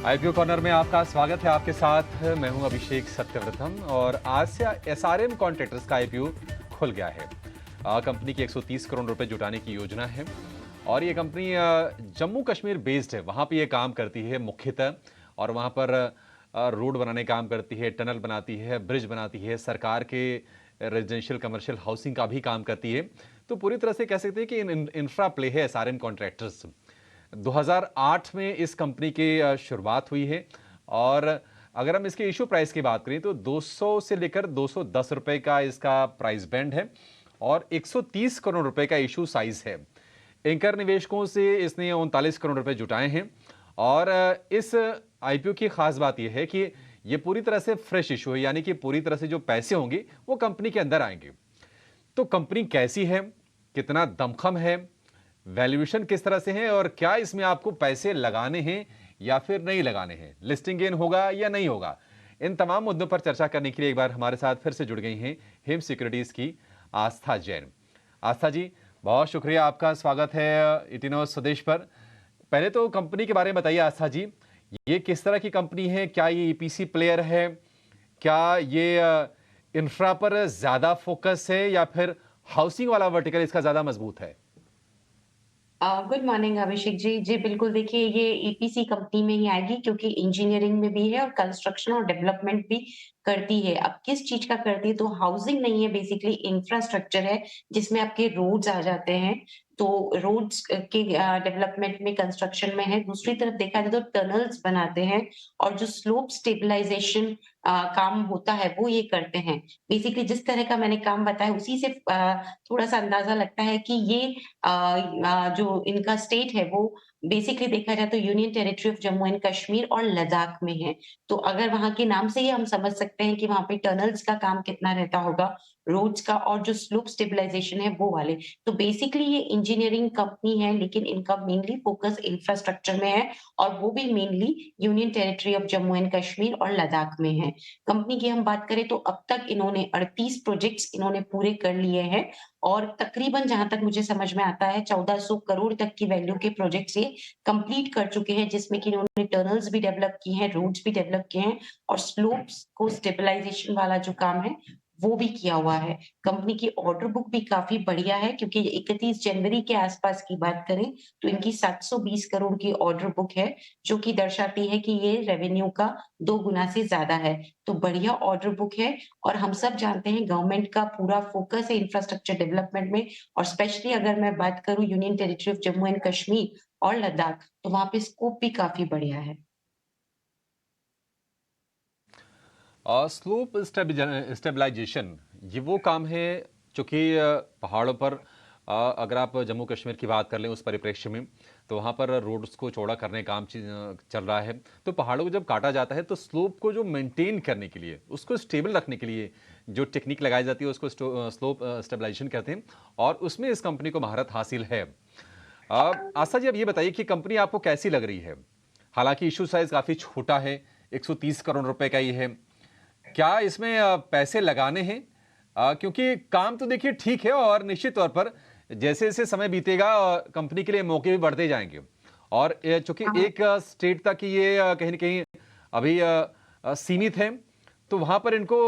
IPO corner में आपका स्वागत है। आपके साथ मैं हूं अभिषेक सत्यव्रतम और आज से एसआरएम कॉन्ट्रैक्टर्स का आईपीओ खुल गया है। कंपनी की 130 करोड़ रुपए जुटाने की योजना है और ये कंपनी जम्मू कश्मीर बेस्ड है। वहां पे ये काम करती है मुख्यतः और वहां पर रोड बनाने का काम करती है, टनल बनाती है, ब्रिज बनाती है, सरकार के रेजिडेंशियल कमर्शियल हाउसिंग का भी काम करती है। तो पूरी तरह से कह सकते हैं कि इंफ्रा प्ले है एसआरएम कॉन्ट्रैक्टर्स। 2008 में इस कंपनी की शुरुआत हुई है और अगर हम इसके इशू प्राइस की बात करें तो 200 से लेकर 210 रुपए का इसका प्राइस बैंड है और 130 करोड़ रुपए का इशू साइज है। एंकर निवेशकों से इसने 39 करोड़ रुपए जुटाए हैं और इस आईपीओ की खास बात यह है कि यह पूरी तरह से फ्रेश इशू है, यानी कि पूरी तरह से जो पैसे होंगे वो कंपनी के अंदर आएंगे। तो कंपनी कैसी है, कितना दमखम है, वैल्यूएशन किस तरह से है और क्या इसमें आपको पैसे लगाने हैं या फिर नहीं लगाने हैं, लिस्टिंग गेन होगा या नहीं होगा, इन तमाम मुद्दों पर चर्चा करने के लिए एक बार हमारे साथ फिर से जुड़ गई हैं हिम सिक्योरिटीज की आस्था जैन। आस्था जी, बहुत शुक्रिया, आपका स्वागत है इटिनो स्वदेश पर। पहले तो कंपनी के बारे में बताइए आस्था जी, ये किस तरह की कंपनी है? क्या ये ईपीसी प्लेयर है? क्या ये इंफ्रा पर ज्यादा फोकस है या फिर हाउसिंग वाला वर्टिकल इसका ज्यादा मजबूत है? Good morning Abhishek ji. जी, बिल्कुल देखिए ये ईपीसी कंपनी में ही आएगी क्योंकि इंजीनियरिंग में भी है और कंस्ट्रक्शन और डेवलपमेंट भी करती है। अब किस चीज़ का करती है तो हाउसिंग नहीं है, बेसिकली इंफ्रास्ट्रक्चर है जिसमें आपके रोड्स आ जाते हैं। तो रोड्स के डेवलपमेंट में कंस्ट्रक्शन में है। दूसरी तरफ देखा जाए तो टनल्स बनाते हैं और जो स्लोप स्टेबलाइजेशन काम होता है वो ये करते हैं। बेसिकली जिस तरह का मैंने काम बताया उसी से थोड़ा-सा अंदाज़ा लगता है कि ये जो इनका स्टेट है वो बेसिकली देखा जाए तो union territory of Jammu and Kashmir और लद्दाख में है। तो अगर वहाँ के नाम से ही हम समझ सकते हैं कि वहाँ पे टनल्स का काम कितना रहता होगा, रोड्स का और जो स्लोप स्टेबलाइजेशन है वो वाले। तो बेसिकली ये इंजीनियरिंग कंपनी है लेकिन इनका मेनली फोकस इंफ्रास्ट्रक्चर में है और वो भी mainly union territory of Jammu and Kashmir और लद्दाख में है। कंपनी की हम बात करें तो अब तक इन्होंने 38 प्रोजेक्ट्स इन्होंने पूरे कर लिए हैं और तकरीबन जहाँ तक मुझे समझ में आता है 1400 करोड़ तक की वैल्यू के प्रोजेक्ट्स ये कंप्लीट कर चुके हैं, जिसमें कि इन्होंने टनल्स भी डेवलप की हैं, रोड्स भी डेवलप किए हैं और स्लोप्स को स्टेबलाइजेशन वाला जो काम है, वो भी किया हुआ है। कंपनी की ऑर्डर बुक भी काफ़ी बढ़िया है क्योंकि 31 जनवरी के आस-पास की बात करें, तो इनकी 720 करोड़ की ऑर्डर बुक है, जो कि दर्शाती है कि ये रेवेन्यू का 2 गुना से ज़्यादा है। तो बढ़िया ऑर्डर बुक है और हम सब जानते हैं गवर्नमेंट का पूरा फोकस है इंफ्रास्ट्रक्चर डेवलपमेंट में और स्पेशली अगर मैं बात करूँ union territory of Jammu and Kashmir और लद्दाख, तो वहाँ पे स्कोप भी काफ़ी बढ़िया है। स्लोप स्टेबलाइजेशन ये वो काम है जो कि पहाड़ों पर अगर आप जम्मू कश्मीर की बात कर लें उस परिप्रेक्ष्य में, तो वहाँ पर रोड्स को चौड़ा करने का काम चल रहा है। तो पहाड़ों को जब काटा जाता है तो स्लोप को जो मेंटेन करने के लिए, उसको स्टेबल रखने के लिए जो टेक्निक लगाई जाती है उसको स्लोप स्टेबलाइजेशन कहते हैं और उसमें इस कंपनी को महारत हासिल है। आस्था जी, अब ये बताइए कि कंपनी आपको कैसी लग रही है? हालांकि इशू साइज काफ़ी छोटा है, 130 करोड़ रुपए का ही है। क्या इसमें पैसे लगाने हैं? क्योंकि काम तो देखिए ठीक है और निश्चित तौर पर जैसे-जैसे समय बीतेगा कंपनी के लिए मौके भी बढ़ते जाएँगे। और चूँकि एक स्टेट तक ये कहीं न कहीं अभी सीमित है, तो वहाँ पर इनको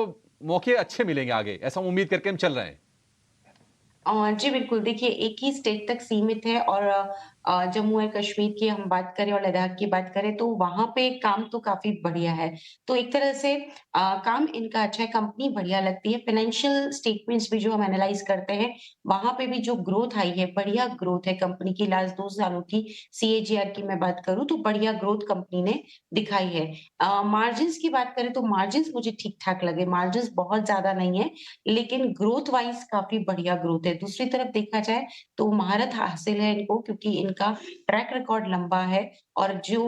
मौके अच्छे मिलेंगे आगे, ऐसा उम्मीद करके हम चल रहे हैं। जी बिल्कुल, देखिए एक ही स्टेट तक सीमित है और जम्मू एंड कश्मीर की हम बात करें और लद्दाख की बात करें तो वहाँ पे काम तो काफ़ी बढ़िया है। तो एक तरह से काम इनका अच्छा है, कंपनी बढ़िया लगती है। फाइनेंशियल स्टेटमेंट्स भी जो हम एनालाइज़ करते हैं, वहाँ पे भी जो ग्रोथ आई है, बढ़िया ग्रोथ है कंपनी की लास्ट 2 सालों की सीएजीआर की मैं बात करूँ तो बढ़िया ग्रोथ कंपनी ने दिखाई है। मार्जिन्स की बात करें तो मार्जिन्स मुझे ठीक-ठाक लगे, मार्जिन्स बहुत ज़्यादा नहीं है, लेकिन ग्रोथ वाइज़ काफ़ी बढ़िया ग्रोथ है। दूसरी तरफ देखा जाए तो महारत हासिल है इनको क्योंकि इनका ट्रैक रिकॉर्ड लंबा है और जो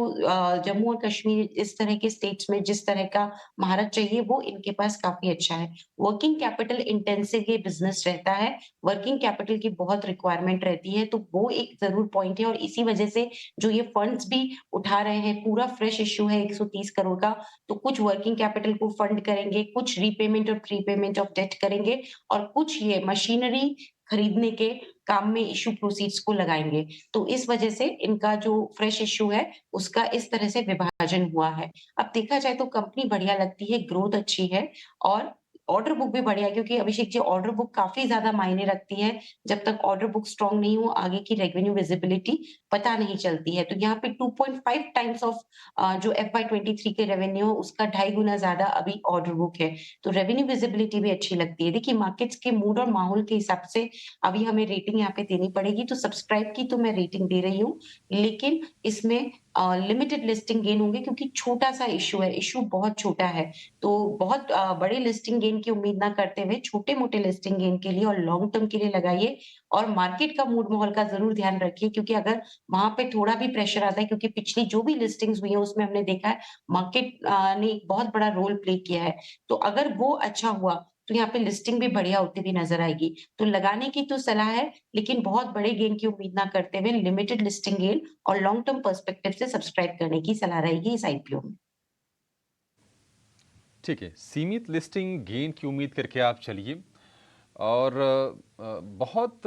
जम्मू और कश्मीर इस तरह के स्टेट्स में जिस तरह का महारत चाहिए वो इनके पास काफ़ी अच्छा है। वर्किंग कैपिटल इंटेंसिव ये बिज़नेस रहता है, वर्किंग कैपिटल की बहुत रिक्वायरमेंट रहती है, तो वो एक ज़रूर पॉइंट है और इसी वजह से जो ये फंड्स भी उठा रहे हैं, पूरा फ्रेश इश्यू है 130 करोड़ का, तो कुछ वर्किंग कैपिटल को फंड करेंगे, कुछ रीपेमेंट और प्रीपेमेंट ऑफ डेट करेंगे और कुछ ये मशीनरी खरीदने के काम में इश्यू प्रोसीड्स को लगाएँगे। तो इस वजह से इनका जो फ्रेश इश्यू है, उसका इस तरह से विभाजन हुआ है। अब देखा जाए तो कंपनी बढ़िया लगती है, ग्रोथ अच्छी है और ऑर्डर बुक भी बढ़िया है क्योंकि अभिषेक जी ऑर्डर बुक काफ़ी ज़्यादा मायने रखती है। जब तक ऑर्डर बुक स्ट्रॉन्ग नहीं हो, आगे की रेवेन्यू विजिबिलिटी पता नहीं चलती है। तो यहाँ पे 2.5 टाइम्स ऑफ जो FY 23 के रेवेन्यू है, उसका 2.5 गुना ज़्यादा अभी ऑर्डर बुक है। तो रेवेन्यू विजिबिलिटी भी अच्छी लगती है। देखिए मार्केट्स के मूड और माहौल के हिसाब से अभी हमें रेटिंग यहाँ पे देनी पड़ेगी। तो सब्सक्राइब की तो मैं रेटिंग दे रही हूँ, लेकिन इसमें लिमिटेड लिस्टिंग गेन होंगे क्योंकि छोटा-सा इश्यू है, इश्यू बहुत छोटा है। तो बहुत बड़े लिस्टिंग गेन की उम्मीद ना करते हुए छोटे-मोटे लिस्टिंग गेन के लिए और लॉन्ग टर्म के लिए लगाइए और मार्केट का मूड माहौल का ज़रूर ध्यान रखिए क्योंकि अगर वहाँ पे थोड़ा भी प्रेशर आता है क्योंकि पिछली जो भी लिस्टिंग्स हुई हैं उसमें हमने देखा है मार्केट ने एक बहुत बड़ा रोल प्ले किया है। तो अगर वो अच्छा हुआ तो यहाँ पे लिस्टिंग भी बढ़िया होती हुई नज़र आएगी। तो लगाने की तो सलाह है, लेकिन बहुत बड़े गेन की उम्मीद ना करते हुए लिमिटेड लिस्टिंग गेन और लॉन्ग टर्म पर्सपेक्टिव से सब्सक्राइब करने की सलाह रहेगी इस आईपीओ में। ठीक है, सीमित लिस्टिंग गेन की उम्मीद करके आप चलिए और बहुत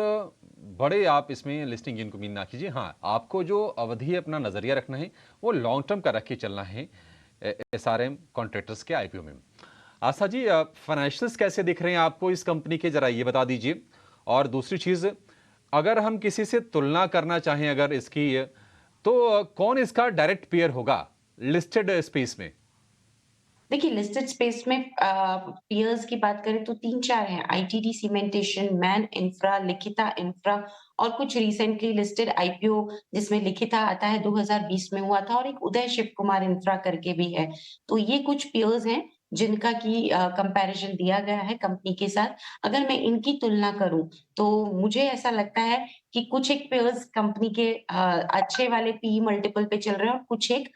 बड़े आप इसमें लिस्टिंग गेन की उम्मीद ना कीजिए। हाँ, आपको जो अवधि अपना नज़रिया रखना है, वो लॉन्ग टर्म का रख के चलना है एसआरएम कॉन्ट्रैक्टर्स के आईपीओ में। आस्था जी, फाइनेंशियल्स कैसे दिख रहे हैं आपको इस कंपनी के, जरा ये बता दीजिए। और दूसरी चीज़, अगर हम किसी से तुलना करना चाहें अगर इसकी, तो कौन इसका डायरेक्ट पेयर होगा लिस्टेड स्पेस में? देखिए लिस्टेड स्पेस में पीयर्स की बात करें तो 3-4 हैं, आईटीडी सीमेंटेशन, मैन इंफ्रा, लिखिता इंफ्रा और कुछ रिसेंटली लिस्टेड आईपीओ जिसमें लिखिता आता है 2020 में हुआ था और एक उदय शिव कुमार इंफ्रा करके भी है। तो ये कुछ पीयर्स हैं जिनका की कंपैरिजन दिया गया है कंपनी के साथ। अगर मैं इनकी तुलना करूँ तो मुझे ऐसा लगता है कि कुछ एक पेयर्स कंपनी के अच्छे वाले पीई मल्टीपल पे चल रहे हैं और कुछ एक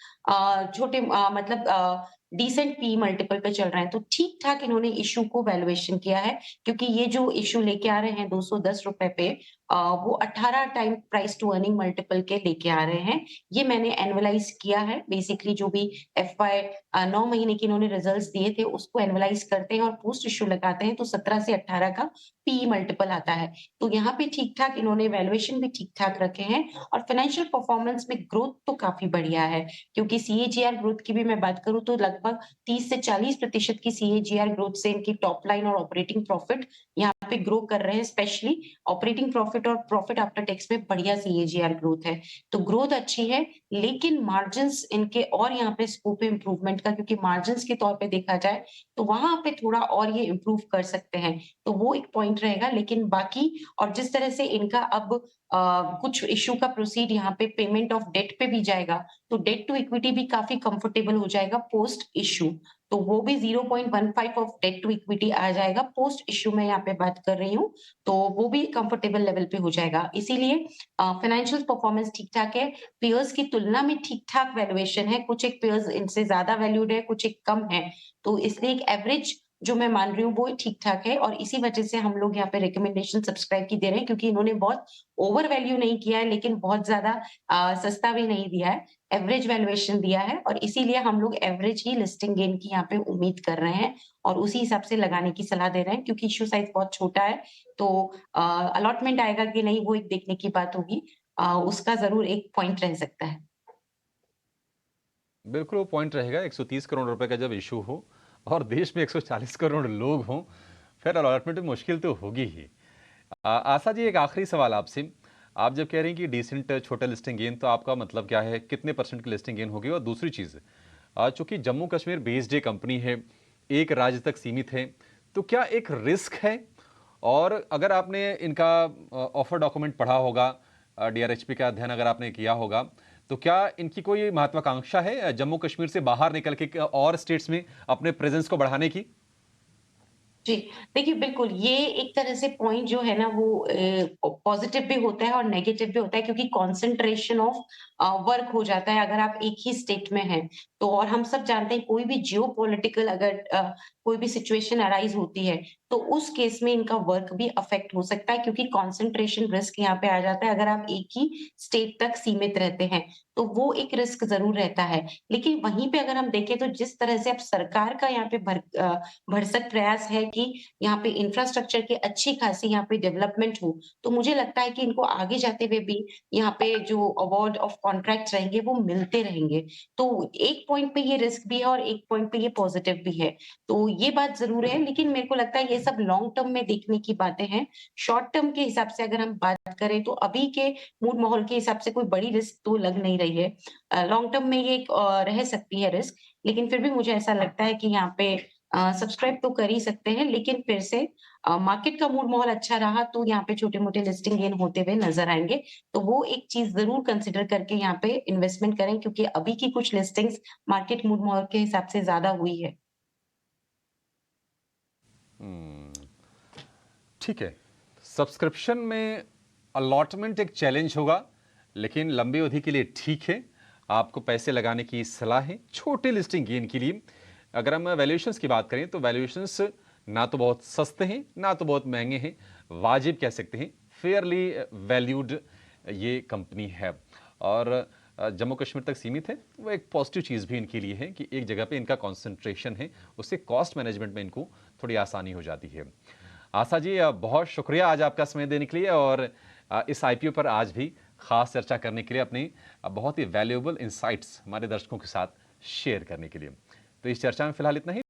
छोटे मतलब डिसेंट पी मल्टीपल पे चल रहे हैं, तो ठीक-ठाक इन्होंने इश्यू को वैल्यूएशन किया है क्योंकि ये जो इश्यू लेके आ रहे हैं ₹210 पे वो 18 time price to earning multiple के लेके आ रहे हैं। ये मैंने एनालाइज़ किया है बेसिकली जो भी एफवाय 9 महीने के इन्होंने रिजल्ट्स दिए थे उसको एनालाइज़ करते हैं और पोस्ट इश्यू लगाते हैं तो 17 से 18 का पी मल्टीपल आता है। तो यहाँ पे ठीक-ठाक इन्होंने वैल्यूएशन भी ठीक-ठाक रखे हैं और फाइनेंशियल परफॉर्मेंस में ग्रोथ तो काफ़ी बढ़िया है क्योंकि सीएजीआर ग्रोथ की भी मैं बात करूँ तो लगभग 30 से 40% की सीएजीआर ग्रोथ से इनकी टॉप लाइन और ऑपरेटिंग प्रॉफिट यहाँ पे ग्रो कर रहे हैं, स्पेशली ऑपरेटिंग प्रॉफिट और प्रॉफिट आफ्टर टैक्स में बढ़िया सीएजीआर ग्रोथ है। तो ग्रोथ अच्छी है, लेकिन मार्जिन्स इनके और यहाँ पे स्कोप है इम्प्रूवमेंट का क्योंकि मार्जिन्स के तौर पे देखा जाए, तो वहाँ पे थोड़ा और ये इम्प्रूव कर सकते हैं। तो वो एक पॉइंट रहेगा, लेकिन बाकी और जिस तरह से इनका अब कुछ इश्यू का प्रोसीड यहाँ पे पेमेंट ऑफ डेट पे भी जाएगा, तो डेट टू इक्विटी भी काफ़ी कंफर्टेबल हो जाएगा पोस्ट इश्यू। तो वो भी 0.15 ऑफ डेट टू इक्विटी आ जाएगा पोस्ट इश्यू मैं यहाँ पे बात कर रही हूँ, तो वो भी कंफर्टेबल लेवल पे हो जाएगा। इसीलिए फाइनेंशियल परफॉर्मेंस ठीक-ठाक है, पीयर्स की तुलना में ठीक-ठाक वैल्यूएशन है, कुछ एक पीयर्स इनसे ज़्यादा वैल्यूड है, कुछ एक कम है। तो इसलिए एक एवरेज जो मैं मान रही हूँ वो ठीक-ठाक है और इसी वजह से हम लोग यहाँ पे रिकमेंडेशन सब्सक्राइब की दे रहे हैं क्योंकि इन्होंने बहुत ओवर वैल्यू नहीं किया है, लेकिन बहुत ज़्यादा सस्ता भी नहीं दिया है। एवरेज वैल्यूएशन दिया है और इसीलिए हम लोग एवरेज ही लिस्टिंग गेन की यहाँ पे उम्मीद कर रहे हैं और उसी हिसाब से लगाने की सलाह दे रहे हैं क्योंकि इश्यू साइज़ बहुत छोटा है, तो अलॉटमेंट आएगा कि नहीं वो एक देखने की बात होगी। उसका ज़रूर एक पॉइंट रह सकता है। बिल्कुल वो पॉइंट रहेगा। 130 करोड़ रुपए का जब इशू हो और देश में 140 करोड़ लोग हों, फिर अलॉटमेंट में मुश्किल तो होगी ही। आशा जी, एक आखिरी सवाल आपसे। आप जब कह रही हैं कि डिसेंट छोटा लिस्टिंग गेन, तो आपका मतलब क्या है? कितने परसेंट की लिस्टिंग गेन होगी? और दूसरी चीज़, चूंकि जम्मू कश्मीर बेस्ड ये कंपनी है, एक राज्य तक सीमित है, तो क्या एक रिस्क है? और अगर आपने इनका ऑफर डॉक्यूमेंट पढ़ा होगा, डीआरएचपी का अध्ययन अगर आपने किया होगा, तो क्या इनकी कोई महत्वाकांक्षा है जम्मू कश्मीर से बाहर निकल के और स्टेट्स में अपने प्रेजेंस को बढ़ाने की? जी, देखिए बिल्कुल, ये एक तरह से पॉइंट जो है ना वो पॉज़िटिव भी होता है और नेगेटिव भी होता है क्योंकि कॉन्सन्ट्रेशन ऑफ वर्क हो जाता है अगर आप एक ही स्टेट में हैं। तो और हम सब जानते हैं कोई भी जियोपॉलिटिकल अगर कोई भी सिचुएशन अराइज़ होती है, तो उस केस में इनका वर्क भी अफ़ेक्ट हो सकता है क्योंकि कंसंट्रेशन रिस्क यहाँ पे आ जाता है अगर आप एक ही स्टेट तक सीमित रहते हैं, तो वो एक रिस्क ज़रूर रहता है। लेकिन वहीं पे अगर हम देखें तो जिस तरह से अब सरकार का यहाँ पे भरसक प्रयास है कि यहाँ पे इंफ्रास्ट्रक्चर की अच्छी खासी यहाँ पे डेवलपमेंट हो, तो मुझे लगता है कि इनको आगे जाते हुए भी यहाँ पे जो अवार्ड ऑफ कॉन्ट्रैक्ट्स रहेंगे वो मिलते रहेंगे। तो एक पॉइंट पे ये रिस्क भी है और एक पॉइंट पे ये पॉजिटिव भी है। तो ये बात ज़रूर है लेकिन मेरे को लगता है ये सब लॉन्ग टर्म में देखने की बातें हैं। शॉर्ट टर्म के हिसाब से अगर हम बात करें तो अभी के मूड माहौल के हिसाब से कोई बड़ी रिस्क तो लग नहीं रही है। लॉन्ग टर्म में ये एक रह सकती है रिस्क, लेकिन फिर भी मुझे ऐसा लगता है कि यहाँ पे सब्सक्राइब तो कर ही सकते हैं, लेकिन फिर से मार्केट का मूड माहौल अच्छा रहा तो यहाँ पे छोटे-मोटे लिस्टिंग गेन होते हुए नज़र आएँगे। तो वो एक चीज़ ज़रूर कंसिडर करके यहाँ पे इन्वेस्टमेंट करें क्योंकि अभी की कुछ लिस्टिंग्स मार्केट मूड माहौल के हिसाब से ज़्यादा हुई है। हम्म, ठीक है। सब्सक्रिप्शन में अलॉटमेंट एक चैलेंज होगा, लेकिन लंबी अवधि के लिए ठीक है। आपको पैसे लगाने की सलाह है छोटे लिस्टिंग गेन के लिए। अगर हम वैल्यूएशंस की बात करें तो वैल्यूएशंस ना तो बहुत सस्ते हैं ना तो बहुत महंगे हैं, वाजिब कह सकते हैं, फेयरली वैल्यूड ये कंपनी है। और जम्मू कश्मीर तक सीमित है, वो एक पॉजिटिव चीज़ भी इनके लिए है कि एक जगह पे इनका कंसंट्रेशन है, उससे कॉस्ट मैनेजमेंट में इनको थोड़ी आसानी हो जाती है। आशा जी, बहुत शुक्रिया आज आपका समय देने के लिए और इस आईपीओ पर आज भी खास चर्चा करने के लिए, अपनी बहुत ही वैल्यूएबल इंसाइट्स हमारे दर्शकों के साथ शेयर करने के लिए। तो इस चर्चा में फिलहाल इतना ही।